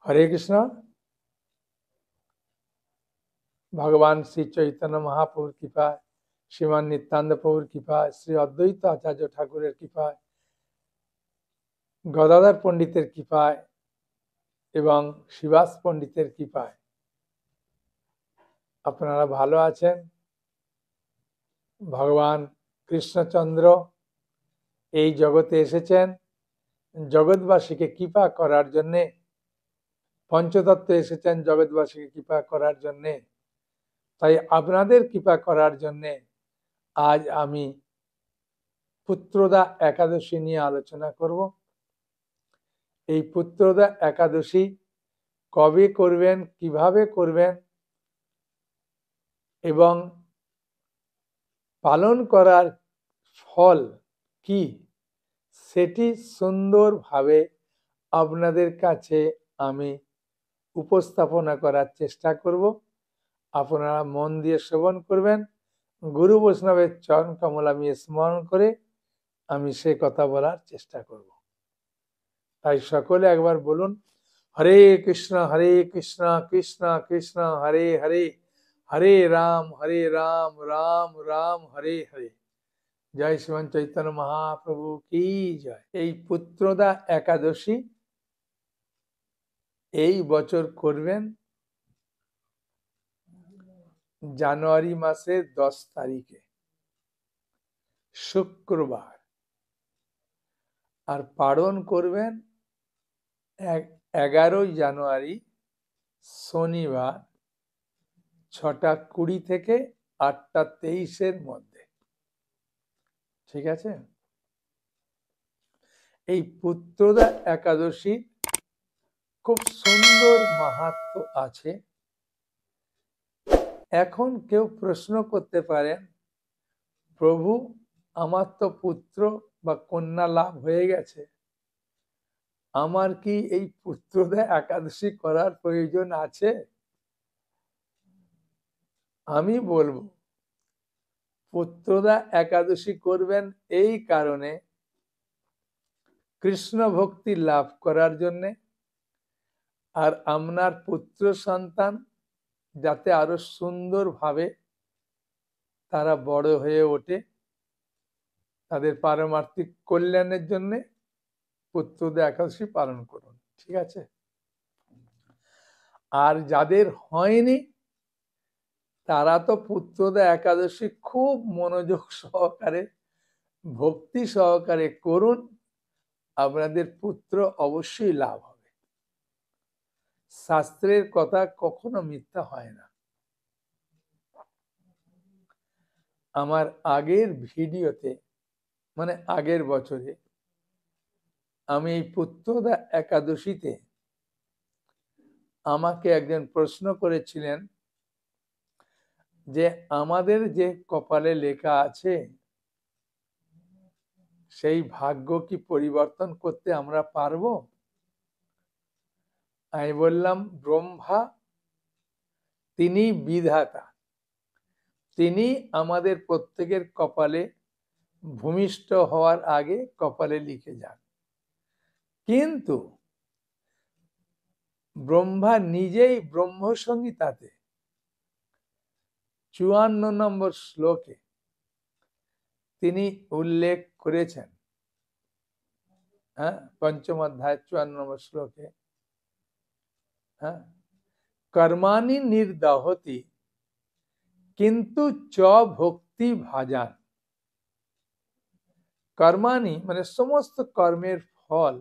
हरे कृष्णा। भगवान श्री चैतन्य महाप्रभुर कृपाয়, श्रीमान नित्यानंद प्रभुर कृपाয়, श्री अद्वैत आचार्य ठाकुरेर कृपाয়, गदाधर पंडितेर कृपाয় এবং শিবাস পণ্ডিতের কৃপায় আপনারা ভালো আছেন। ভগবান কৃষ্ণচন্দ্র এই জগতে এসেছেন জগৎবাসীকে কৃপা করার জন্য, পঞ্চতত্ত্ব এসেছেন জগৎবাসীকে কৃপা করার জন্য। তাই আপনাদের কৃপা করার জন্য আজ আমি পুত্রদা একাদশী নিয়ে আলোচনা করব। এই পুত্রদা একাদশী কবে করবেন, কিভাবে করবেন এবং পালন করার ফল কি, সেটি সুন্দরভাবে আপনাদের কাছে আমি উপস্থাপনা করার চেষ্টা করব। আপনারা মন দিয়ে শ্রবণ করবেন। গুরু বৈষ্ণবের চরণ কমল আমি স্মরণ করে আমি সে কথা বলার চেষ্টা করব। তাই সকলে একবার বলুন, হরে কৃষ্ণ কৃষ্ণ কৃষ্ণ হরে হরে, হরে রাম রাম রাম হরে হরে। জয় শ্রীমান চৈতন্য মহাপ্রভু কি জয়। এই পুত্রদা একাদশী এই বছর করবেন জানুয়ারি মাসের 10 তারিখে শুক্রবার, আর পালন করবেন 11 জানুয়ারি শনিবার 6:20 থেকে 8:23 মধ্যে। ঠিক আছে। এই পুত্রদা একাদশী খুব সুন্দর মাহাত্ম্য আছে। এখন কেউ প্রশ্ন করতে পারেন, প্রভু আমার তো পুত্র বা কন্যা লাভ হয়ে গেছে, আমার কি এই পুত্রদা একাদশী করার প্রয়োজন আছে? আমি বলবো, পুত্রদা একাদশী করবেন এই কারণে, কৃষ্ণ ভক্তি লাভ করার জন্যে, আর আপনার পুত্র সন্তান যাতে আরো সুন্দরভাবে তারা বড় হয়ে ওঠে, তাদের পারমার্থিক কল্যাণের জন্য পুত্রদা একাদশী পালন করুন। ঠিক আছে। আর যাদের হয়নি তারা তো পুত্রদা একাদশী খুব মনোযোগ সহকারে, ভক্তি সহকারে করুন, আপনাদের পুত্র অবশ্যই লাভ হবে। শাস্ত্রের কথা কখনো মিথ্যা হয় না। আমার আগের ভিডিওতে, মানে আগের বছরে, আমি এই পুত্রদা একাদশীতে আমাকে একজন প্রশ্ন করেছিলেন যে আমাদের যে কপালে লেখা আছে সেই ভাগ্য কি পরিবর্তন করতে আমরা পারবো? আমি বললাম, ব্রহ্মা তিনি বিধাতা, তিনি আমাদের প্রত্যেকের কপালে ভূমিষ্ঠ হওয়ার আগে কপালে লিখে যান। কিন্তু ব্রহ্মা নিজেই ব্রহ্মসংহিতাতে 54 নম্বর শ্লোকে তিনি উল্লেখ করেছেন, পঞ্চম অধ্যায় 54 নম্বর শ্লোকে, কর্মাণি নির্দহতি কিন্তু চ ভক্তি ভাজান। কর্মাণি মানে সমস্ত কর্মের ফল,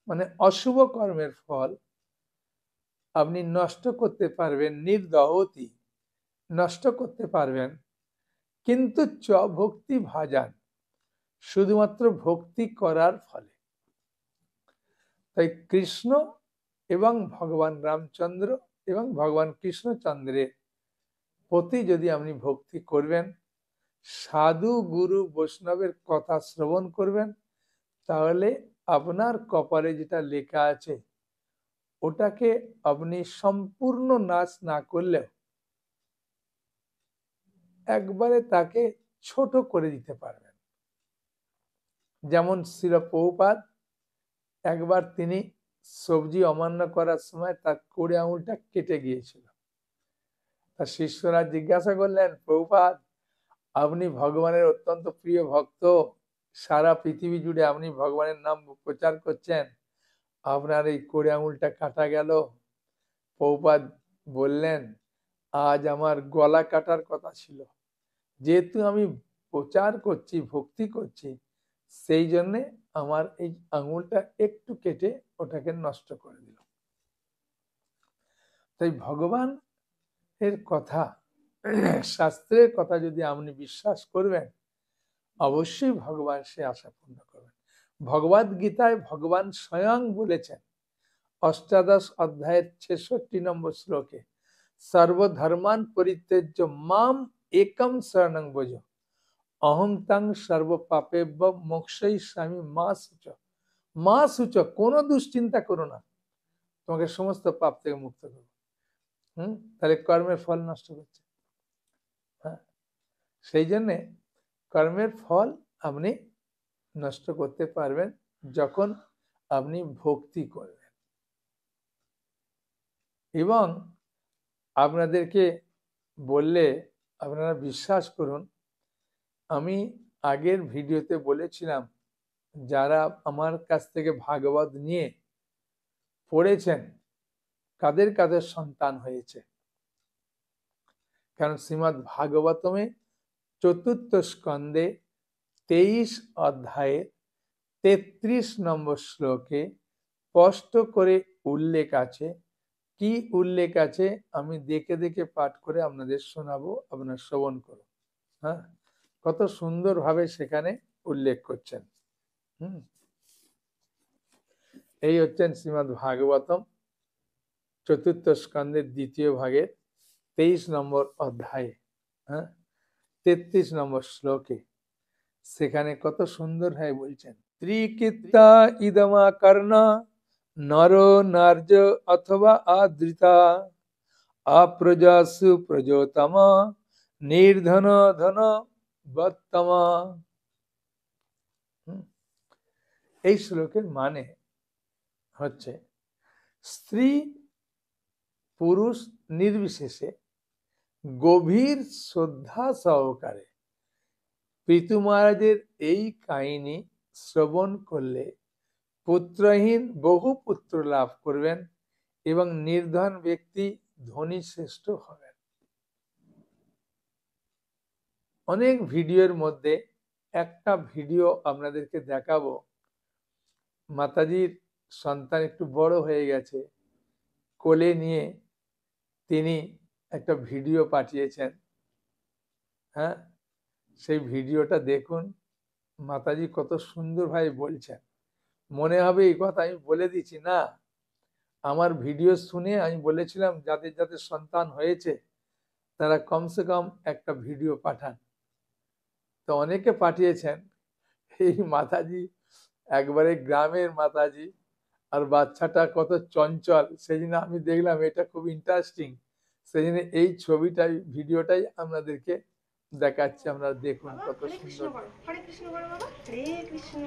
মানে অশুভ কর্মের ফল আপনি নষ্ট করতে পারবেন, নির্দহতি নষ্ট করতে পারবেন, কিন্তু চ ভক্তি ভাজান শুধুমাত্র ভক্তি করার ফলে। তাই কৃষ্ণ এবং ভগবান রামচন্দ্র এবং ভগবান কৃষ্ণচন্দ্রের প্রতি যদি আপনি ভক্তি করবেন, সাধু গুরু বৈষ্ণবের কথা শ্রবণ করবেন, তাহলে আপনার কপালে যেটা লেখা আছে ওটাকে আপনি সম্পূর্ণ নাশ না করলেও একবারে তাকে ছোট করে দিতে পারবেন। যেমন শ্রীল প্রভুপাদ একবার তিনি সবজি অমান্য করার সময় তার কড়ি আঙুলটা কেটে গিয়েছিল। তার শিষ্যরা জিজ্ঞাসা করলেন, প্রভুপাদ আপনি ভগবানের অত্যন্ত প্রিয় ভক্ত, সারা পৃথিবী জুড়ে আপনি ভগবানের নাম প্রচার করছেন, আপনার এই কড়ি আঙুলটা কাটা গেল। প্রভুপাদ বললেন, আজ আমার গলা কাটার কথা ছিল, যেহেতু আমি প্রচার করছি, ভক্তি করছি, সেই জন্যে আমার এই আঙুলটা একটু কেটে ওটাকে নষ্ট করে দিল। তাই ভগবান এর কথা, শাস্ত্রের কথা যদি আপনি বিশ্বাস করবেন, অবশ্যই ভগবান সে আশা পূর্ণ করবেন। ভগবদ গীতায় ভগবান স্বয়ং বলেছেন, অষ্টাদশ অধ্যায়ের 66 নম্বর শ্লোকে, সর্বধর্মান পরিত্যজ্য মাম একম শরণং ব্রজ অহং তং সর্ব পাপেভ্য মোক্ষয়িষ্যামি মা শুচ, কোনো দুশ্চিন্তা করো না, তোমাকে সমস্ত পাপ থেকে মুক্ত করবো। তাহলে কর্মের ফল নষ্ট করছে। হ্যাঁ, সেই জন্যে কর্মের ফল আপনি নষ্ট করতে পারবেন যখন আপনি ভক্তি করবেন। এবং আপনাদেরকে বললে আপনারা বিশ্বাস করুন, আমি আগের ভিডিওতে বলেছিলাম, যারা আমার কাছ থেকে ভাগবত নিয়ে পড়েছেন কাদের কাদের সন্তান হয়েছে। কারণ শ্রীমদ্ ভাগবতমে ৪র্থ স্কন্ধে 23 অধ্যায়ে 33 নম্বর শ্লোকে স্পষ্ট করে উল্লেখ আছে। কি উল্লেখ আছে আমি দেখে দেখে পাঠ করে আপনাদের শোনাবো, আপনারা শ্রবণ করুন। হ্যাঁ, কত সুন্দরভাবে সেখানে উল্লেখ করছেন। এই হচ্ছেন শ্রীমদ্ ভাগবতম ৪র্থ স্কন্ধের ২য় ভাগের 23 নম্বর অধ্যায়ে, 33 নম্বর শ্লোকে সেখানে কত সুন্দর ভাবে বলছেন, ত্রিকিত্তা ইদমা কর্ণা নর নার্য অথবা আদৃতা অপ্রজাসু প্রজোতমা নির্ধন ধন বত্তমা। এই শ্লোকের মানে হচ্ছে, স্ত্রী পুরুষ নির্বিশেষে গভীর শ্রদ্ধা সহকারে পিতু মহারাজের এই কাহিনী শ্রবণ করলে পুত্রহীন বহু পুত্র লাভ করবেন এবং নির্ধন ব্যক্তি ধনী শ্রেষ্ঠ হবেন। অনেক ভিডিওর মধ্যে একটা ভিডিও আপনাদেরকে দেখাবো। মাতাজির সন্তান একটু বড় হয়ে গেছে, কোলে নিয়ে তিনি একটা ভিডিও পাঠিয়েছেন। হ্যাঁ, সেই ভিডিওটা দেখুন, মাতাজি কত সুন্দরভাবে বলছেন। মনে হবে এই কথা আমি বলে দিচ্ছি না, আমার ভিডিও শুনে আমি বলেছিলাম যাদের যাদের সন্তান হয়েছে তারা কমসে কম একটা ভিডিও পাঠান। তো অনেকে পাঠিয়েছেন। এই মাতাজি একবারে গ্রামের মাতাজি, আর বাচ্চাটা কত চঞ্চল, সেই জন্য আমি দেখলাম এটা খুব ইন্টারেস্টিং, সেই জন্য এই ছবিটাই ভিডিওটাই আপনাদেরকে দেখাচ্ছি। আপনারা দেখুন কত সুন্দর। হরে কৃষ্ণ বলো বাবা, হরে কৃষ্ণ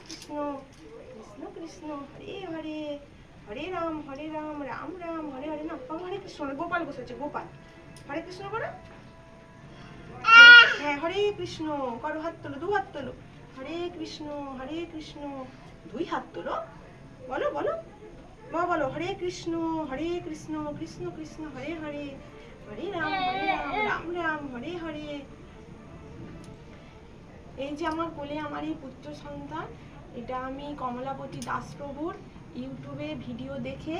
কৃষ্ণ কৃষ্ণ হরে হরে, হরে রাম রাম রাম হরে হরে। না হরে কৃষ্ণ, গোপাল বসেছে, গোপাল। হরে কৃষ্ণ করো, হ্যাঁ হরে কৃষ্ণ করো, হাত তোলো, দু হাত তোলো। হরে কৃষ্ণ দুই হাত তোলো, বলো বলো মা, বলো হরে কৃষ্ণ কৃষ্ণ কৃষ্ণ হরে হরে, হরে রাম রাম রাম হরে হরে। এই যে আমার কোলে আমার এই পুত্র সন্তান, এটা আমি কমলাপতি দাস প্রভুর ইউটিউবে ভিডিও দেখে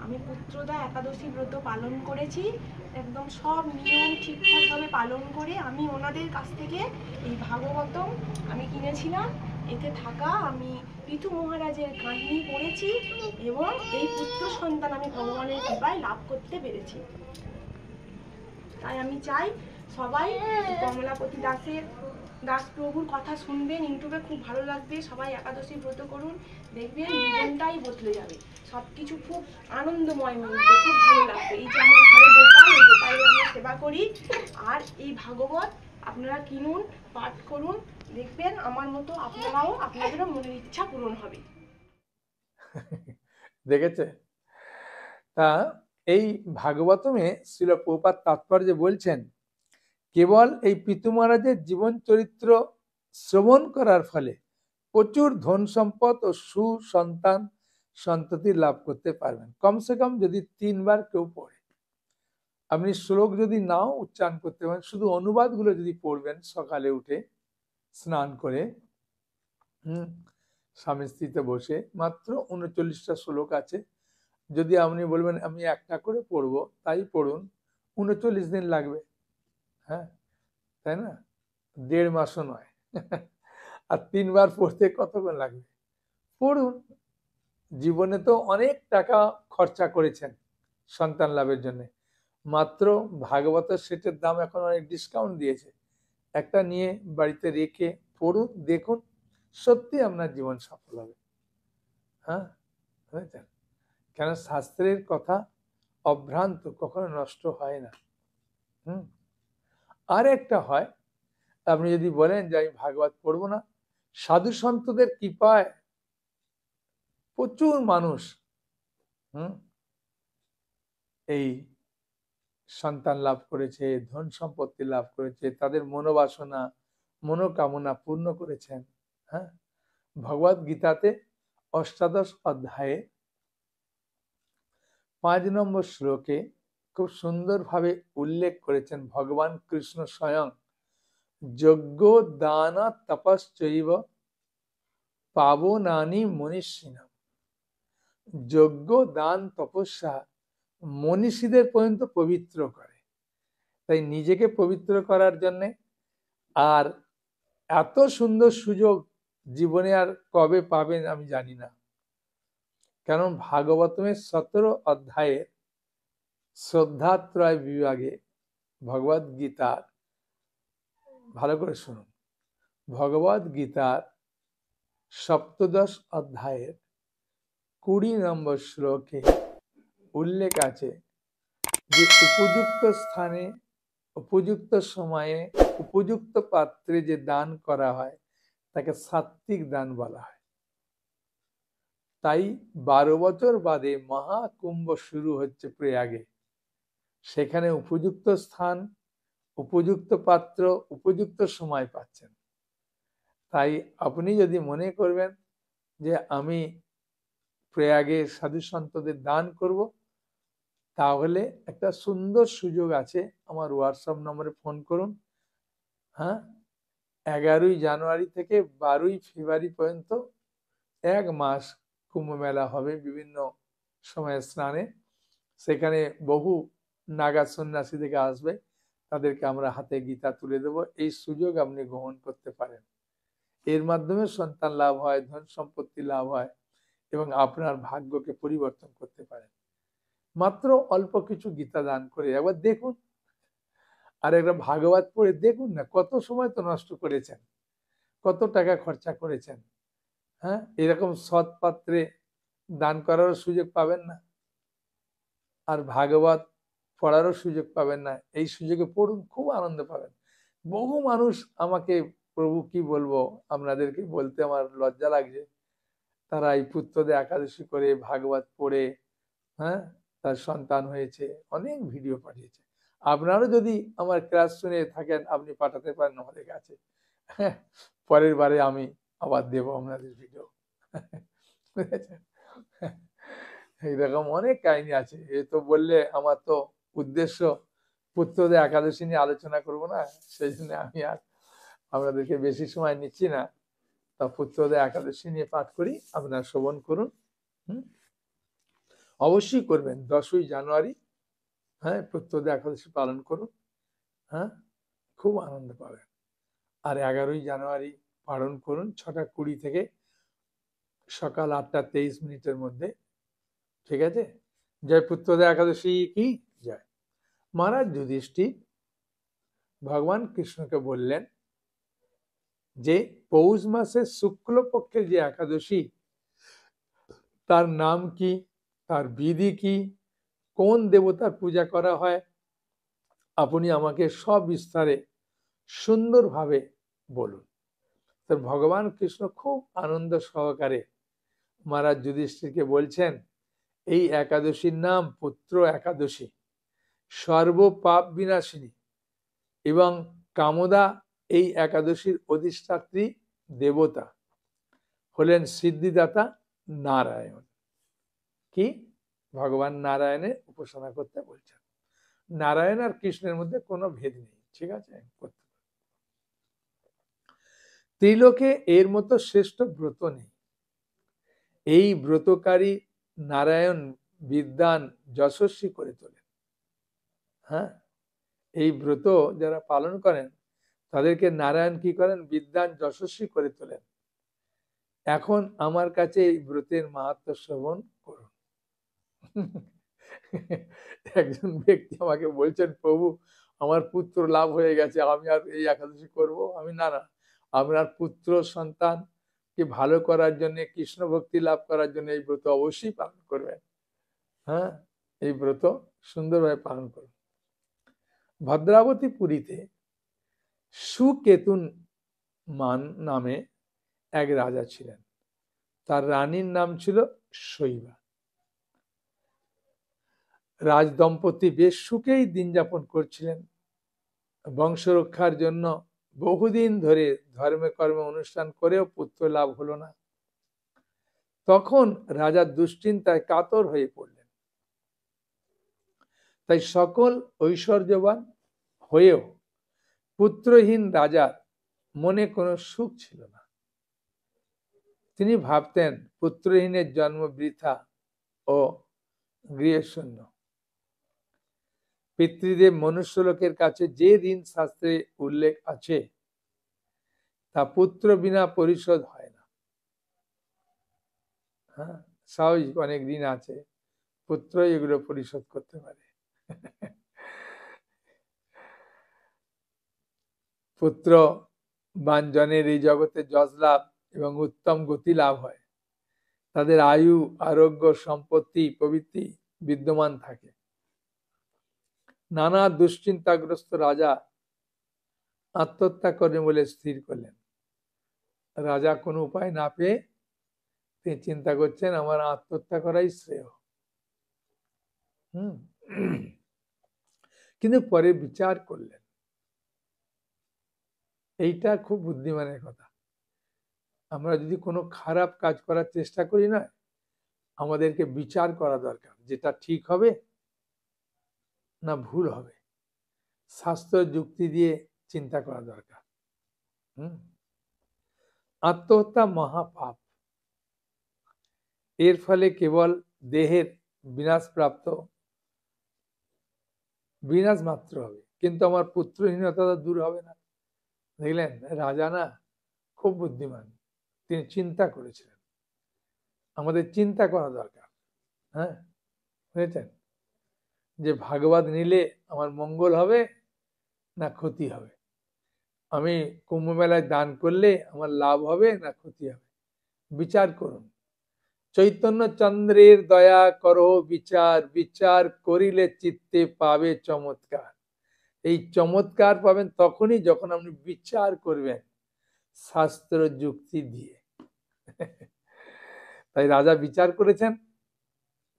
আমি পুত্রদা একাদশী ব্রত পালন করেছি। একদম সব নিয়ম ঠিকঠাকভাবে পালন করে আমি ওনাদের কাছ থেকে এই ভাগবতম আমি কিনেছিলাম। এতে থাকা আমি পিতু মহারাজের কাহিনী পড়েছি এবং এই পুত্র সন্তান আমি ভগবানের কৃপায় লাভ করতে পেরেছি। তাই আমি চাই সবাই কমলাপতি দাস প্রভুর কথা শুনবেন, ইউটিউবে খুব ভালো লাগবে। সবাই একাদশী ব্রত করুন, দেখবেন জীবনটাই বদলে যাবে, সবকিছু খুব আনন্দময় হয়ে যাবে, খুব ভালো লাগবে। এই যে আমার ঘরে গোপাল, এই গোপালের আমরা সেবা করি। আর এই ভাগবত আপনারা কিনুন, পাঠ করুন, দেখবেন আমার মতো আপনারাও, আপনাদেরও মনের ইচ্ছা পূরণ হবে। দেখেছে? তা এই ভাগবতমে শ্রীল প্রভুপাদ তাৎপর্যে বলছেন, কেবল এই পিতু মহারাজের জীবন চরিত্র শ্রবণ করার ফলে প্রচুর ধন সম্পদ ও সুসন্তান সন্ততি লাভ করতে পারবেন। কমসে কম যদি 3 বার কেউ পড়ে, আপনি শ্লোক যদি নাও উচ্চারণ করতে পারেন, শুধু অনুবাদগুলো যদি পড়বেন সকালে উঠে স্নান করে, স্বামী স্ত্রীতে বসে, মাত্র 39টা শ্লোক আছে। যদি আপনি বলবেন আমি একটা করে পড়বো, তাই পড়ুন, 39 দিন লাগবে। হ্যাঁ, তাই না? 1.5 মাসও নয়। আর 3 বার পড়তে কতক্ষণ লাগবে? পড়ুন। জীবনে তো অনেক টাকা খরচা করেছেন সন্তান লাভের জন্য, মাত্র ভাগবতের সেটের দাম এখন অনেক ডিসকাউন্ট দিয়েছে, একটা নিয়ে বাড়িতে রেখে পড়ুন, দেখুন, সত্যি আপনার জীবন সফল হবে। হ্যাঁ, বুঝেছেন? কেন শাস্ত্রের কথা অভ্রান্ত, কখনো নষ্ট হয় না। আর একটা হয়, আপনি যদি বলেন যে আমি ভাগবত পড়বো না, সাধু সন্তদের কৃপায় প্রচুর মানুষ এই সন্তান লাভ করেছে, ধন সম্পত্তি লাভ করেছে, তাদের মনোবাসনা মনোকামনা পূর্ণ করেছেন। হ্যাঁ, ভগবদ গীতাতে 18 অধ্যায়ে 5 নম্বর শ্লোকে খুব সুন্দরভাবে উল্লেখ করেছেন ভগবান কৃষ্ণ স্বয়ং, যজ্ঞ দান তপশ্চৈব পাবনানি মনীষিণাম। যজ্ঞ দান তপস্যা মনীষীদের পর্যন্ত পবিত্র করে। তাই নিজেকে পবিত্র করার জন্যে, আর এত সুন্দর সুযোগ জীবনে আর কবে পাবেন আমি জানি না, কারণ ভাগবতমের 17 অধ্যায়ের শ্রদ্ধাত্রয় বিভাগে ভগবদ গীতার, ভালো করে শুনুন, ভগবদ গীতার 17 অধ্যায়ের 20 নম্বর শ্লোকে উল্লেখ আছে যে উপযুক্ত স্থানে, উপযুক্ত সময়ে, উপযুক্ত পাত্রে যে দান করা হয় তাকে সাত্বিক দান বলা হয়। তাই 12 বছর বাদে মহাকুম্ভ শুরু হচ্ছে প্রয়াগে, সেখানে উপযুক্ত স্থান, উপযুক্ত পাত্র, উপযুক্ত সময় পাচ্ছেন। তাই আপনি যদি মনে করবেন যে আমি প্রয়াগে সাধু সন্তদের দান করব, তাহলে একটা সুন্দর সুযোগ আছে, আমার হোয়াটসঅ্যাপ নম্বরে ফোন করুন। হ্যাঁ, 11ই জানুয়ারি থেকে 12ই ফেব্রুয়ারি পর্যন্ত 1 মাস কুম্ভ মেলা হবে বিভিন্ন সময়ে স্নানে। সেখানে বহু নাগা সন্ন্যাসী থেকে আসবে, তাদেরকে আমরা হাতে গীতা তুলে দেব। এই সুযোগ আপনি গ্রহণ করতে পারেন। এর মাধ্যমে সন্তান লাভ হয়, ধন সম্পত্তি লাভ হয় এবং আপনার ভাগ্যকে পরিবর্তন করতে পারেন। মাত্র অল্প কিছু গীতা দান করে একবার দেখুন, আর একটা ভাগবত পড়ে দেখুন না, কত সময় তো নষ্ট করেছেন, কত টাকা খরচা করেছেন। হ্যাঁ, এরকম সৎ পাত্রে দান করারও সুযোগ পাবেন না, আর ভাগবত পড়ারও সুযোগ পাবেন না। এই সুযোগে পড়ুন, খুব আনন্দ পাবেন। বহু মানুষ আমাকে, প্রভু কি বলবো, আপনাদেরকে বলতে আমার লজ্জা লাগছে, তারা এই পুত্রদের একাদশী করে ভাগবত পড়ে, হ্যাঁ, তার সন্তান হয়েছে, অনেক ভিডিও পাঠিয়েছে। আপনারও যদি আমার ক্লাস শুনে থাকেন, আপনি পাঠাতে পারেন আমাদের কাছে। পরের বারে আমি আবার দেব আপনাদের ভিডিও। বুঝেছেন? এইরকম অনেক কাহিনী আছে। এ তো বললে আমার তো উদ্দেশ্য পুত্রদের একাদশী নিয়ে আলোচনা করব না, সেই জন্য আমি আর আপনাদেরকে বেশি সময় নিচ্ছি না। তা পুত্রদের একাদশী নিয়ে পাঠ করি, আপনারা শ্রবণ করুন। অবশ্যই করবেন 10ই জানুয়ারি। হ্যাঁ, পুত্রদের একাদশী পালন করুন। হ্যাঁ, খুব আনন্দ পাবেন। আর 11ই জানুয়ারি পালন করুন 6টা 20 থেকে সকাল 8টা 23 মিনিটের মধ্যে। ঠিক আছে? জয় পুত্রদের একাদশী কি জয়। মহারাজ যুধিষ্ঠির ভগবান কৃষ্ণকে বললেন যে পৌষ মাসের শুক্লপক্ষের যে একাদশী, তার নাম কি, তার বিধি কি, কোন দেবতার পূজা করা হয়, আপনি আমাকে সবিস্তারে সুন্দরভাবে বলুন। তো ভগবান কৃষ্ণ খুব আনন্দ সহকারে মহারাজ যুধিষ্ঠিরকে বলছেন এই একাদশীর নাম পুত্র একাদশী, সর্ব পাপ বিনাশিনী, এবং কামদা এই একাদশীর অধিষ্ঠাত্রী দেবতা হলেন সিদ্ধিদাতা নারায়ণ। কি? ভগবান নারায়ণের উপাসনা করতে বলছেন। নারায়ণ আর কৃষ্ণের মধ্যে কোনো ভেদ নেই, ঠিক আছে? ত্রিলোকে এর মতো শ্রেষ্ঠ ব্রত নেই। এই ব্রতকারী নারায়ণ বিদ্বান যশস্বী করে তোলেন। হ্যাঁ, এই ব্রত যারা পালন করেন তাদেরকে নারায়ণ কি করেন? বিদ্বান যশস্বী করে তোলেন। এখন আমার কাছে এই ব্রতের মাহাত্ম্য শ্রবণ করুন। একজন ব্যক্তি আমাকে বলছেন, প্রভু আমার পুত্র লাভ হয়ে গেছে, আমি আর এই একাদশী করব? আমি, না না, আপনার পুত্র সন্তানকে ভালো করার জন্য, কৃষ্ণ ভক্তি লাভ করার জন্য এই ব্রত অবশ্যই পালন করবেন। হ্যাঁ, এই ব্রত সুন্দরভাবে পালন করুন। ভদ্রাবতী পুরীতে সুকেতুন মান নামে এক রাজা ছিলেন। তার রানীর নাম ছিল শৈবা। রাজদম্পতি বেশ সুখেই দিন যাপন করছিলেন। বংশ রক্ষার জন্য বহুদিন ধরে ধর্মে কর্মে অনুষ্ঠান করেও পুত্র লাভ হলো না। তখন রাজা দুশ্চিন্তায় কাতর হয়ে পড়লেন। তাই সকল ঐশ্বর্যবান হয়েও পুত্রহীন রাজার মনে কোনো সুখ ছিল না। তিনি ভাবতেন পুত্রহীনের জন্ম বৃথা ও গৃহশূন্য। পিতৃদেব মনুষ্যলোকের কাছে যে ঋণ শাস্ত্রে উল্লেখ আছে তা পুত্র বিনা পরিশোধ হয় না। হ্যাঁ, স্বাভাবিক, অনেক ঋণ আছে, পুত্র এগুলো পরিশোধ করতে পারে। পুত্র বাঞ্জনের এই জগতে যশ লাভ এবং উত্তম গতি লাভ হয়। তাদের আয়ু, আরোগ্য, সম্পত্তি প্রভৃতি বিদ্যমান থাকে। নানা দুশ্চিন্তাগ্রস্ত রাজা আত্মহত্যা করবেন বলে স্থির করলেন। রাজা কোনো উপায় না পেয়ে তিনি চিন্তা করছেন আমার আত্মহত্যা করাই শ্রেয়। কিন্তু পরে বিচার করলেন, এইটা খুব বুদ্ধিমানের কথা। আমরা যদি কোনো খারাপ কাজ করার চেষ্টা করি না, আমাদেরকে বিচার করা দরকার, যেটা ঠিক হবে না ভুল হবে, শাস্ত্র যুক্তি দিয়ে চিন্তা করা দরকার। আত্মহত্যা মহাপাপ। এর ফলে কেবল দেহের বিনাশ মাত্র হবে, কিন্তু আমার পুত্রহীনতা দূর হবে না। দেখলেন, রাজা না খুব বুদ্ধিমান, তিনি চিন্তা করেছিলেন। আমাদের চিন্তা করা দরকার। হ্যাঁ, বুঝেছেন, যে ভাগবত নিলে আমার মঙ্গল হবে না ক্ষতি হবে, আমি কুম্ভ মেলায় দান করলে আমার লাভ হবে না ক্ষতি হবে, বিচার করুন। চৈতন্য চন্দ্রের দয়া করো বিচার, বিচার করিলে চিত্তে পাবে চমৎকার। এই চমৎকার পাবেন তখনই যখন আপনি বিচার করবেন শাস্ত্র যুক্তি দিয়ে। তাই রাজা বিচার করেছেন,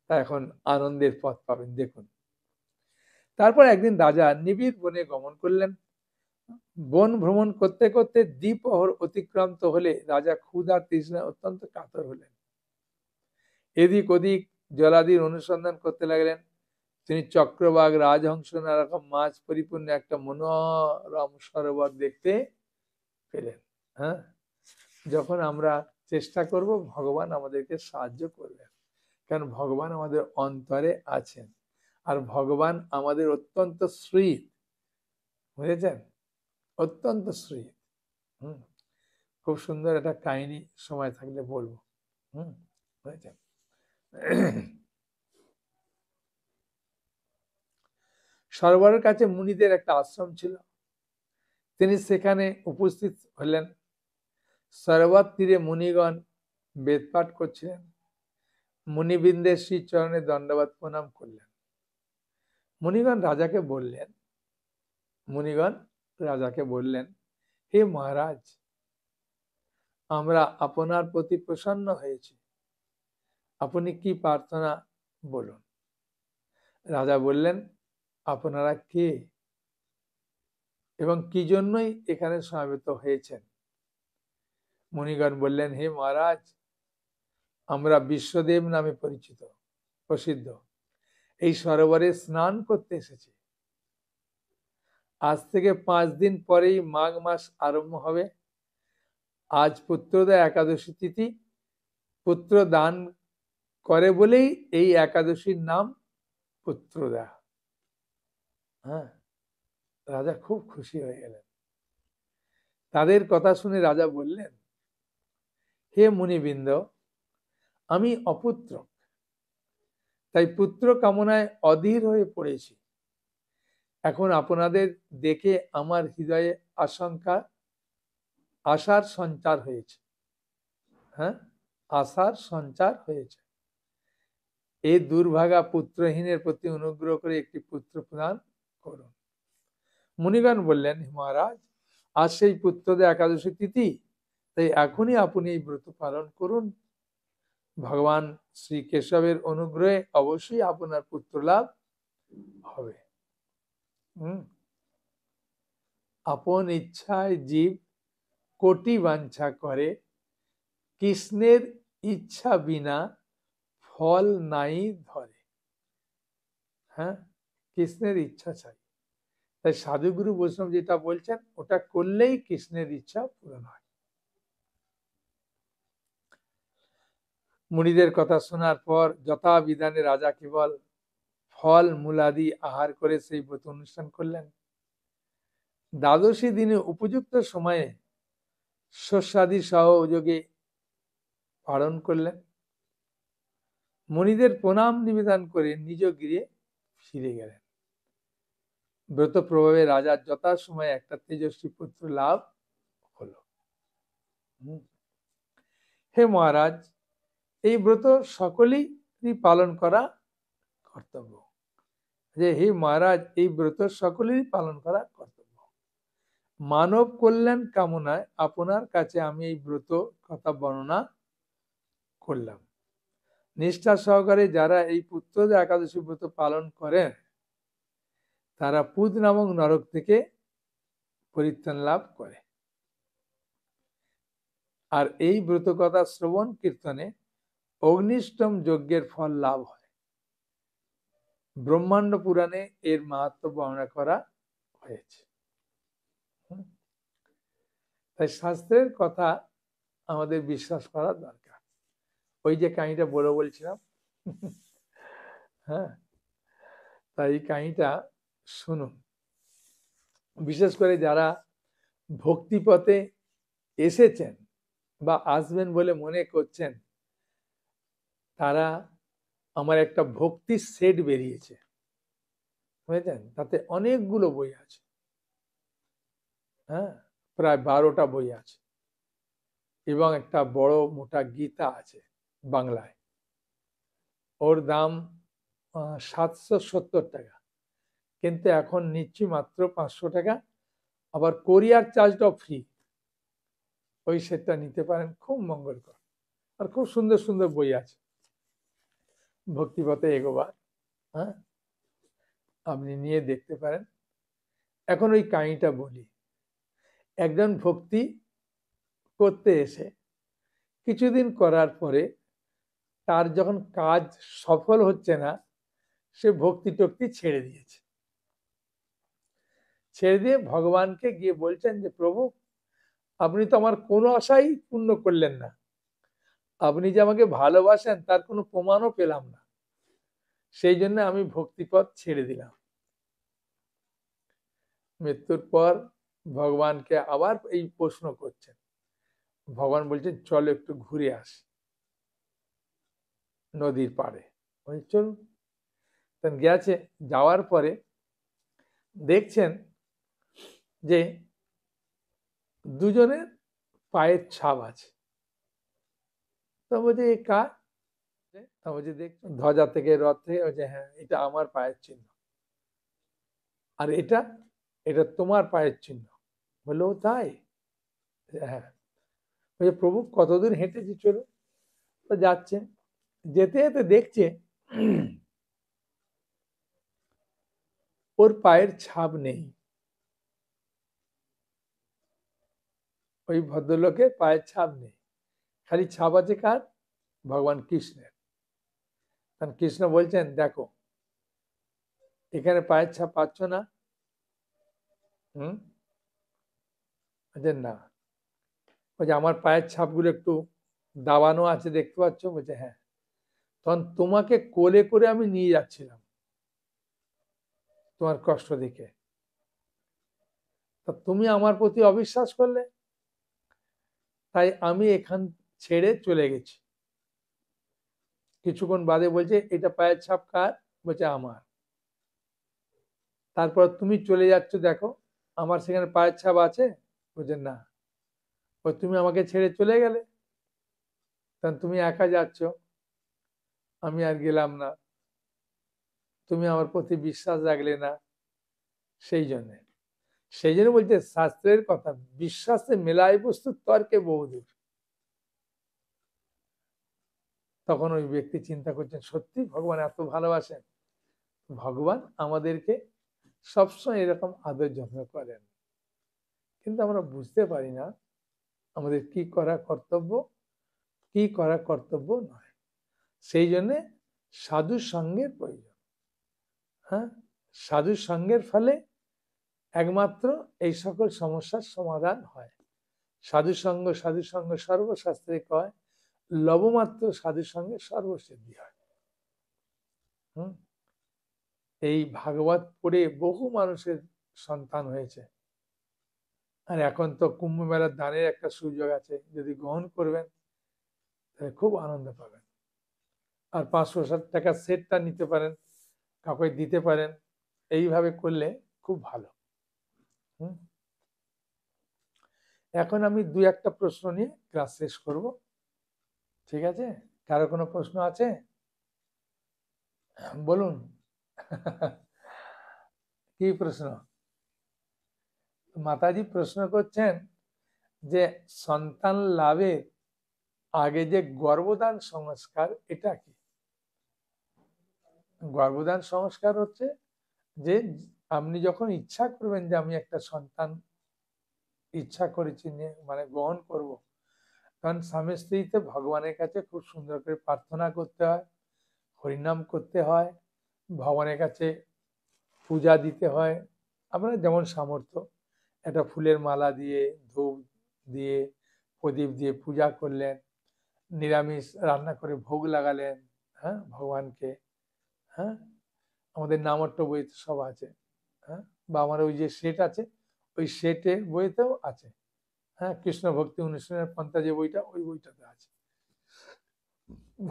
তা এখন আনন্দের পথ পাবেন। দেখুন, তারপর একদিন রাজা নিবিড় বনে গমন করলেন। বন ভ্রমণ করতে করতে দ্বিপ্রহর অতিক্রান্ত হলে রাজা ক্ষুধা তৃষ্ণা অত্যন্ত কাতর হলেন। এদিক ওদিক জলাদির অনুসন্ধান করতে লাগলেন। তিনি চক্রবাগ, রাজহংস, নানারকম মাছ পরিপূর্ণ একটা মনোরম সরোবর দেখতে পেলেন। হ্যাঁ, যখন আমরা চেষ্টা করব, ভগবান আমাদেরকে সাহায্য করবেন, কারণ ভগবান আমাদের অন্তরে আছেন, আর ভগবান আমাদের অত্যন্ত শ্রীত, বুঝেছেন, অত্যন্ত শ্রীত। খুব সুন্দর একটা কাহিনী সময় থাকলে বলবো। বুঝেছেন। সরোবরের কাছে মুনিদের একটা আশ্রম ছিল। তিনি সেখানে উপস্থিত হলেন। সরোবর তীরে মুনিগণ বেদপাঠ করছিলেন। মুনিবৃন্দের শ্রী চরণে দণ্ডবাদ প্রণাম করলেন। মুনিগণ রাজাকে বললেন, হে মহারাজ, আমরা আপনার প্রতি প্রসন্ন হয়েছি। আপনি কি প্রার্থনা বলুন। রাজা বললেন, আপনারা কে এবং কি জন্যই এখানে সমবেত হয়েছেন? মুনিগণ বললেন, হে মহারাজ, আমরা বিশ্বদেব নামে পরিচিত, প্রসিদ্ধ, এই সরোবরে স্নান করতে এসেছি। আজ থেকে 5 দিন পরেই মাঘ মাস আরম্ভ হবে। আজ পুত্রদা একাদশী তিথি। পুত্র দান করে বলেই এই একাদশীর নাম পুত্রদা। হ্যাঁ, রাজা খুব খুশি হয়ে গেলেন। তাদের কথা শুনে রাজা বললেন, হে মুনিবৃন্দ, আমি অপুত্রক, তাই পুত্র কামনায় অধীর হয়ে পড়েছি। এখন আপনাদের দেখে আমার হৃদয়ে আশার সঞ্চার হয়েছে। হ্যাঁ, আশার সঞ্চার হয়েছে। এই দুর্ভাগা পুত্রহীনের প্রতি অনুগ্রহ করে একটি পুত্র প্রদান করুন। মুনিগণ বললেন, মহারাজ, আজ সেই পুত্রদের একাদশী তিথি, তাই এখনই আপনি এই ব্রত পালন করুন। ভগবান শ্রী কেশবের অনুগ্রহে অবশ্যই আপনার পুত্র লাভ হবে। আপন ইচ্ছায় জীব কোটি বাঞ্ছা করে, কৃষ্ণের ইচ্ছা বিনা ফল নাই ধরে। হ্যাঁ, কৃষ্ণের ইচ্ছা চাই। তাই সাধুগুরু বৈষ্ণব যেটা বলছেন ওটা করলেই কৃষ্ণের ইচ্ছা পূরণ হয়। মুনিদের কথা শোনার পর যথাবিধানে রাজা কেবল ফল মূলাদি আহার করে সেই ব্রত অনুষ্ঠান করলেন। দ্বাদশী দিনে উপযুক্ত সময়ে শস্যাদি সহযোগে পালন করলেন। মুনিদের প্রণাম নিবেদন করে নিজ গৃহে ফিরে গেলেন। ব্রত প্রভাবে রাজার যথাসময়ে একটা তেজস্বী পুত্র লাভ হলো। হে মহারাজ, এই ব্রত সকলেরই পালন করা কর্তব্য। যে হে মহারাজ, এই ব্রত সকলেরই পালন করা কর্তব্য। মানব কল্যাণ কামনায় আপনার কাছে আমি এই ব্রত কথা বর্ণনা করলাম। নিষ্ঠা সহকারে যারা এই পুত্রদের একাদশী ব্রত পালন করেন তারা পুত নামক নরক থেকে পরিত্রাণ লাভ করে। আর এই ব্রত কথা শ্রবণ কীর্তনে অগ্নিষ্টম যজ্ঞের ফল লাভ হয়। ব্রহ্মাণ্ড পুরাণে এর মাহাত্ম্য বর্ণনা করা হয়েছে। তাই শাস্ত্রের কথা আমাদের বিশ্বাস করা দরকার। ওই যে কাহিনীটা বলছিলাম, হ্যাঁ, তাই এই কাহিনীটা শুনুন। বিশেষ করে যারা ভক্তিপথে এসেছেন বা আসবেন বলে মনে করছেন, তারা, আমার একটা ভক্তি সেট বেরিয়েছে, বুঝেছেন, তাতে অনেকগুলো বই আছে। হ্যাঁ, প্রায় 12টা বই আছে এবং একটা বড় মোটা গীতা আছে বাংলায়। ওর দাম 770 টাকা, কিন্তু এখন নিচ্ছি মাত্র 500 টাকা। আবার কোরিয়ার চার্জটাও ফ্রি। ওই সেটটা নিতে পারেন, খুব মঙ্গলকর। আর খুব সুন্দর সুন্দর বই আছে ভক্তিপথে এগোবার। হ্যাঁ, আপনি নিয়ে দেখতে পারেন। এখন ওই কাহিনীটা বলি। একজন ভক্তি করতে এসে কিছুদিন করার পরে তার যখন কাজ সফল হচ্ছে না, সে ভক্তি টক্তি ছেড়ে দিয়েছে। ছেড়ে দিয়ে ভগবানকে গিয়ে বলছেন যে, প্রভু, আপনি তো আমার কোনো আশাই পূর্ণ করলেন না। আপনি যে আমাকে ভালোবাসেন তার কোনো প্রমাণও পেলাম না। সেই জন্য আমি ভক্তিপথ ছেড়ে দিলাম। মৃত্যুর পর ভগবানকে আবার এই প্রশ্ন করছেন। ভগবান বলছেন, চলো একটু ঘুরে আসি নদীর পাড়ে। চলুন। গেছে, যাওয়ার পরে দেখছেন যে দুজনের পায়ের ছাপ আছে। তো বলছে, এ কার? বলছে, দেখ, ধ্বজা থেকে, রথ থেকে। বলছে, হ্যাঁ, এটা আমার পায়ের চিহ্ন। আর এটা এটা তোমার পায়ের চিহ্ন। বললো, তাই? হ্যাঁ। বলছে, প্রভু, কতদূর হেঁটেছি, চলো। তো যাচ্ছে, যেতে যেতে দেখছে ওর পায়ের ছাপ নেই, ওই ভদ্রলোকের পায়ের ছাপ নেই, খালি ছাপ আছে কার? ভগবান কৃষ্ণের। কারণ কৃষ্ণ বলছেন দেখো এখানে পায়ের ছাপ পাচ্ছ না? হুম, বলছেন না। বলছে আমার পায়ের ছাপগুলো একটু দাবানো আছে দেখতে পাচ্ছ? বলছে হ্যাঁ। তখন তোমাকে কোলে করে আমি নিয়ে যাচ্ছিলাম তোমার কষ্ট দেখে, তা তুমি আমার প্রতি অবিশ্বাস করলে, তাই আমি এখান ছেড়ে চলে গেছি। কিছুক্ষণ বাদে বলছে এটা পায়ের ছাপ কার? বলছে আমার। তারপর তুমি চলে যাচ্ছ দেখো আমার সেখানে পায়ের ছাপ আছে? বলছে না। তুমি আমাকে ছেড়ে চলে গেলে, কারণ তুমি একা যাচ্ছ, আমি আর গেলাম না, তুমি আমার প্রতি বিশ্বাস রাখলে না, সেই জন্য বলছে শাস্ত্রের কথা বিশ্বাসে মেলায় বস্তু তর্কে বহুদূর। তখন ওই ব্যক্তি চিন্তা করছেন সত্যি ভগবান এত ভালোবাসেন, ভগবান আমাদেরকে সবসময় এরকম আদর যত্ন করেন, কিন্তু আমরা বুঝতে পারি না আমাদের কি করা কর্তব্য, কি করা কর্তব্য নয়। সেই জন্যে সাধু সঙ্গের প্রয়োজন। হ্যাঁ, সাধু সঙ্গের ফলে একমাত্র এই সকল সমস্যার সমাধান হয়। সাধু সঙ্গ সর্বশাস্ত্রে কয়, লবমাত্র সাধু সঙ্গে সর্বসিদ্ধি হয়। এই ভাগবত পড়ে বহু মানুষের সন্তান হয়েছে। আর এখন তো কুম্ভ মেলার দানের একটা সুযোগ আছে, যদি গ্রহণ করবেন তাহলে খুব আনন্দ পাবেন। আর 500 টাকার সেটটা নিতে পারেন, কাউকে দিতে পারেন, এইভাবে করলে খুব ভালো। এখন আমি 2-1টা প্রশ্ন নিয়ে ক্লাস শেষ করব, ঠিক আছে? কারো কোনো প্রশ্ন আছে? বলুন। কি প্রশ্ন? মাতাজি প্রশ্ন করছেন যে সন্তান লাভের আগে যে গর্ভদান সংস্কার, এটা কি? গর্ভদান সংস্কার হচ্ছে যে আপনি যখন ইচ্ছা করবেন যে আমি একটা সন্তান ইচ্ছা করেছি মানে গ্রহণ করব, কারণ স্বামী স্ত্রীতে ভগবানের কাছে খুব সুন্দর করে প্রার্থনা করতে হয়, হরিনাম করতে হয়, ভগবানের কাছে পূজা দিতে হয়। আপনার যেমন সামর্থ্য, একটা ফুলের মালা দিয়ে, ধূপ দিয়ে, প্রদীপ দিয়ে পূজা করলেন, নিরামিষ রান্না করে ভোগ লাগালেন, হ্যাঁ ভগবানকে। হ্যাঁ, আমাদের নামট্য বইতে সব আছে। হ্যাঁ, বা আমার ওই যে সেট আছে, ওই সেটে বইতেও আছে। হ্যাঁ, কৃষ্ণ ভক্তি অনুষ্ঠানের পন্থা যে বইটা, ওই বইটাতে আছে।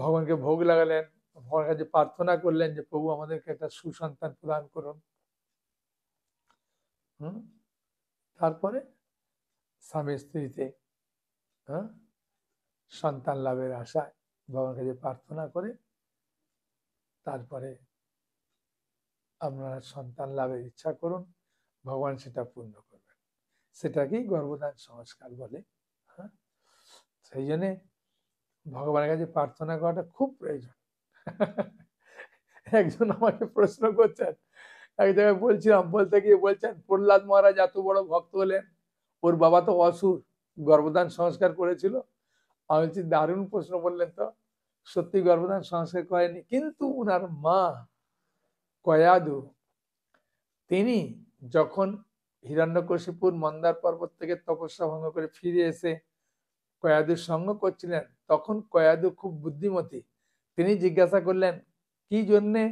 ভগবানকে ভোগ লাগালেন, ভগবানের কাছে প্রার্থনা করলেন যে প্রভু আমাদেরকে একটা সুসন্তান প্রদান করুন। তারপরে স্বামী স্ত্রীতে হ্যাঁ সন্তান লাভের আশায় ভগবানের কাছে প্রার্থনা করে তারপরে আপনারা সন্তান লাভের ইচ্ছা করুন, ভগবান সেটা পূর্ণ করবেন। সেটাকেই গর্ভদান সংস্কার বলে। হ্যাঁ, সেই জন্যে ভগবানের কাছে প্রার্থনা করাটা খুব প্রয়োজন। একজন আমাকে প্রশ্ন করছেন, এক জায়গায় বলছিলাম, বলতে গিয়ে বলছেন প্রহ্লাদ মহারাজ এত বড় ভক্ত হলেন, ওর বাবা তো অসুর, গর্ভদান সংস্কার করেছিল। আমি বলছি দারুণ প্রশ্ন বললেন তো, সত্যি গর্ভদান সংস্কার করেনি, কিন্তু উনার মা কয়াদু, তিনি যখন হিরণ্যকশিপুর মন্দার পর্বত থেকে তপস্যা ভঙ্গ করে ফিরে এসে কয়াদুর সঙ্গ করছিলেন, তখন কয়াদু খুব বুদ্ধিমতী, তিনি জিজ্ঞাসা করলেন কি জন্যে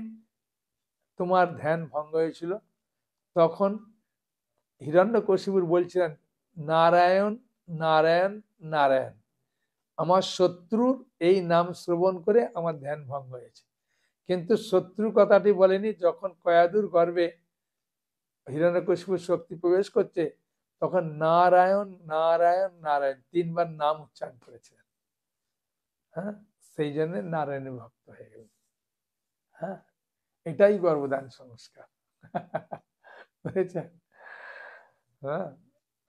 তোমার ধ্যান ভঙ্গ হয়েছিল? তখন হিরণ্যকশিপুর বলছিলেন নারায়ণ নারায়ণ নারায়ণ, আমার শত্রুর এই নাম শ্রবণ করে আমার ধ্যান ভঙ্গ হয়েছে। কিন্তু শত্রু কথাটি বলেনি। যখন কয়াদুর গর্ভে হিরণ্যকশিপুর শক্তি প্রবেশ করছে, তখন নারায়ণ নারায়ণ নারায়ণ 3বার নাম উচ্চারণ করেছিলেন। হ্যাঁ, সেই জন্য নারায়ণের ভক্ত হয়ে গেল। হ্যাঁ, এটাই গর্ভদান সংস্কার। বুঝেছেন? হ্যাঁ,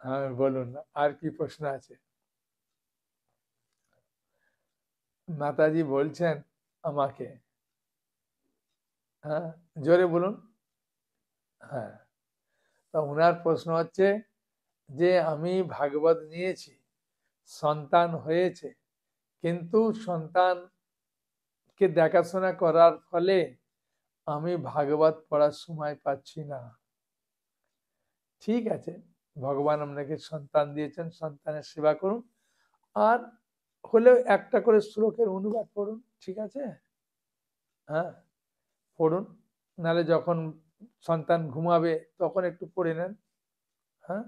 হ্যাঁ বলুন, আর কি প্রশ্ন আছে? মাতাজি বলছেন আমাকে হ্যাঁ, জোরে বলুন। হ্যাঁ, তা ওনার প্রশ্ন হচ্ছে যে আমি ভাগবত নিয়েছি, সন্তান হয়েছে, কিন্তু সন্তানকে দেখাশোনা করার ফলে আমি ভাগবত পড়ার সময় পাচ্ছি না। ঠিক আছে, ভগবান আপনাকে সন্তান দিয়েছেন, সন্তানের সেবা করুন, আর হলেও একটা করে শ্লোকের অনুবাদ পড়ুন, ঠিক আছে? হ্যাঁ, পড়ুন, নাহলে যখন সন্তান ঘুমাবে তখন একটু পড়ে নেন। হ্যাঁ,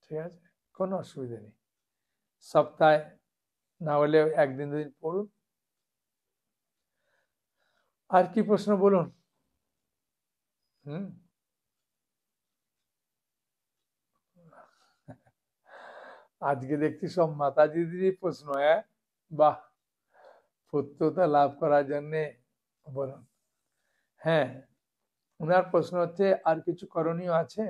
ঠিক আছে, কোনো অসুবিধা নেই। সপ্তাহে না হলে একদিন দুদিন পড়ুন। আর কি প্রশ্ন বলুন। হুম, আজকে দেখছি সব মাতাজিদেরই প্রশ্ন। হ্যাঁ, বাহ, পুত্রতা লাভ করার জন্যে বলুন। হ্যাঁ, উনার প্রশ্ন হচ্ছে আর কিছু করণীয় আছে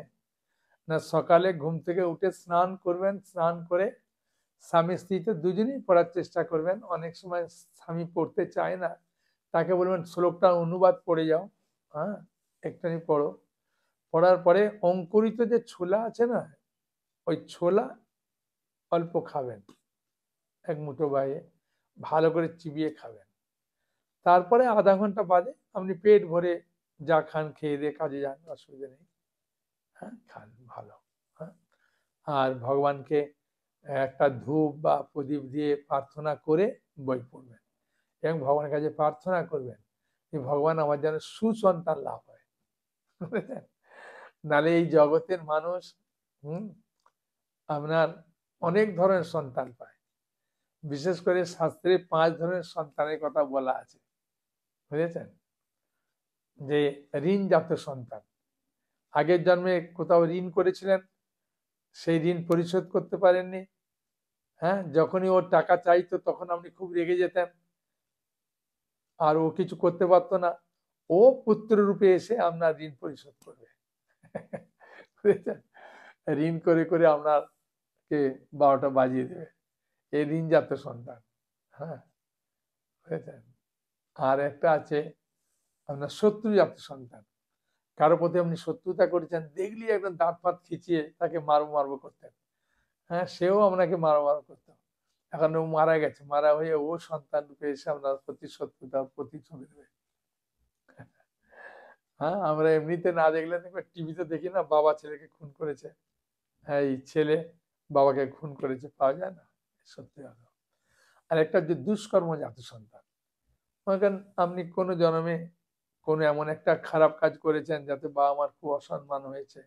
না? সকালে ঘুম থেকে উঠে স্নান করবেন, স্নান করে স্বামী স্ত্রীতে দুজনেই পড়ার চেষ্টা করবেন। অনেক সময় স্বামী পড়তে চায় না, তাকে বলবেন শ্লোকটা অনুবাদ পড়ে যাও। হ্যাঁ, একটুখানি পড়ো। পড়ার পরে অঙ্কুরিত যে ছোলা আছে না, ওই ছোলা অল্প খাবেন, এক মুঠো বাইয়ে ভালো করে চিবিয়ে খাবেন। তারপরে আধা ঘন্টা বাদে আপনি পেট ভরে যা খান খেয়ে দিয়ে কাজে যান, অসুবিধা নেই। হ্যাঁ, খান ভালো। হ্যাঁ, আর ভগবানকে একটা ধূপ বা প্রদীপ দিয়ে প্রার্থনা করে বই পড়বেন এবং ভগবানের কাছে প্রার্থনা করবেন যে ভগবান আমার যেন সুসন্তান লাভ হয়। বুঝলেন? নাহলে এই জগতের মানুষ আপনার অনেক ধরনের সন্তান পায়। বিশেষ করে শাস্ত্রে 5 ধরনের সন্তানের কথা বলা আছে, বুঝেছেন? যে ঋণজাত সন্তান, আগের জন্মে কোথাও ঋণ করেছিলেন, সেই ঋণ পরিশোধ করতে পারেননি। হ্যাঁ, যখনই ওর টাকা চাইতো তখন আপনি খুব রেগে যেতেন, আর ও কিছু করতে পারতো না। ও পুত্র রূপে এসে আপনার ঋণ পরিশোধ করবে। বুঝেছেন? ঋণ করে করে আপনাকে 12টা বাজিয়ে দেবে। এই ঋণজাত সন্তান। হ্যাঁ, বুঝেছেন? আর একটা আছে আপনার শত্রুজাত সন্তান। কারো প্রতি আপনি শত্রুতা করেছেন, দেখলি একদম দাঁত ফাঁত খিচিয়ে তাকে মারবো মারবো করতেন। হ্যাঁ, সেও আপনাকে মারবো মারবো করতো। এখন ও মারা গেছে, মারা হয়ে ও সন্তান রূপে এসে আপনার প্রতি শত্রুতা প্রতিশোধ নেবে। হ্যাঁ, আমরা এমনিতে না দেখলে দেখবে টিভিতে দেখি না, বাবা ছেলেকে খুন করেছে, হ্যাঁ, এই ছেলে বাবাকে খুন করেছে, পাওয়া যায় না? সত্যি কথা। আর একটা যে দুষ্কর্ম জাত সন্তান, মনে করেন আপনি কোনো জন্মে কোনো এমন একটা খারাপ কাজ করেছেন যাতে বাবা মার খুব অসম্মান হয়েছে,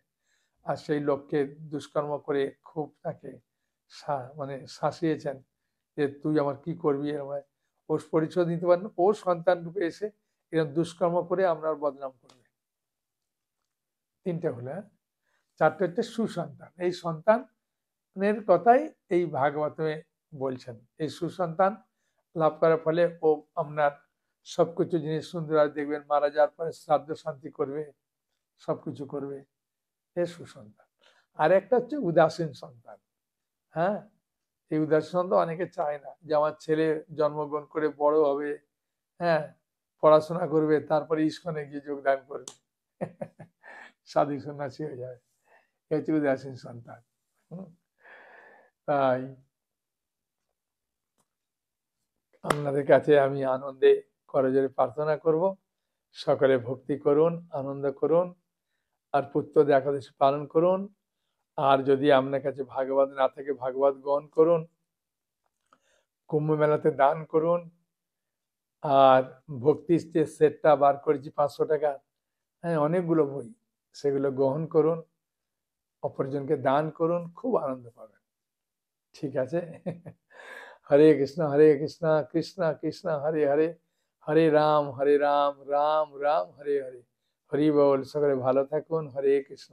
আর সেই লোককে দুষ্কর্ম করে খুব তাকে মানে শাসিয়েছেন যে তুই আমার কি করবি, এরকম ও পরিচয় দিতে পারেন, ও সন্তান রূপে এসে এরকম দুষ্কর্ম করে আপনার বদনাম করবে। 3টে হলো। হ্যাঁ, 4টে হচ্ছে সুসন্তান। এই সন্তানের কথাই এই ভাগবতে বলছেন। এই সুসন্তান লাভ করার ফলে ও আপনার সবকিছু জিনিস সুন্দর, আর দেখবেন মারা যাওয়ার পরে শ্রাদ্ধ শান্তি করবে, সবকিছু করবে। এ সুসন্তান। আর একটা হচ্ছে উদাসীন সন্তান। হ্যাঁ, এই উদাসীন সন্তান অনেকে চায় না যে আমার ছেলে জন্মগ্রহণ করে বড় হবে, হ্যাঁ, পড়াশোনা করবে, তারপরে ইস্কনে গিয়ে যোগদান করবে, সাধু সন্ন্যাসী হয়ে যাবে। এ হচ্ছে উদাসীন সন্তান। তাই আপনাদের কাছে আমি আনন্দে করজোড়ে প্রার্থনা করব, সকলে ভক্তি করুন, আনন্দ করুন, আর পুত্রদের একাদশী পালন করুন। আর যদি আপনার কাছে ভাগবত না থাকে ভাগবত গ্রহণ করুন, কুম্ভ মেলাতে দান করুন, আর ভক্তির যে সেটটা বার করেছি 500 টাকা, হ্যাঁ, অনেকগুলো বই, সেগুলো গ্রহণ করুন, অপরজনকে দান করুন, খুব আনন্দ পাবেন। ঠিক আছে? হরে কৃষ্ণ কৃষ্ণ কৃষ্ণ হরে হরে, হরে রাম রাম রাম হরে হরে। হরি বল। সকলে ভালো থাকুন। হরে কৃষ্ণ।